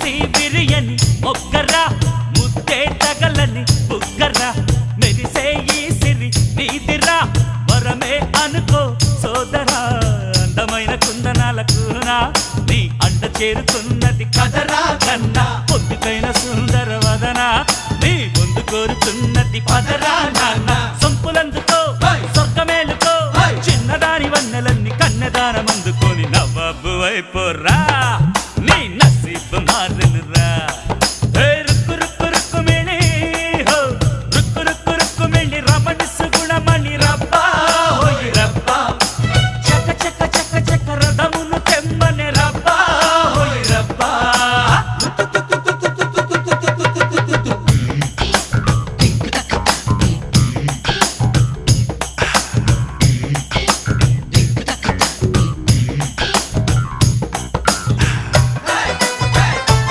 ముసి బిరియని మొగ్గరా ముద్దే తగలని బుగ్గరా మెరిసే ఈ సిరి నీదిరా వరమే అనుకో సోదరా అందమైన కుందనాల కూనా నీ అండ చేరుతున్నది కదరా కన్నా పొద్దుకైన సుందర వదనా నీ ముందు కోరుతున్నది పదరా నాన్న సొంపులందుకో స్వర్గమేలుకో చిన్నదాని వన్నెలన్నీ కన్నెదానం అందుకొని నవ్వబ్బు అయిపోరా నీ నసీబు మారునురా రుక్కు రుక్కు రుక్కు మిళి రుక్కు రుక్కు రుక్కు మిళి రమణి సుగుణమణి రబ్బా హోయి రబ్బా చక చక చక చక రథమును తెమ్మని రబ్బా హోయి రబ్బా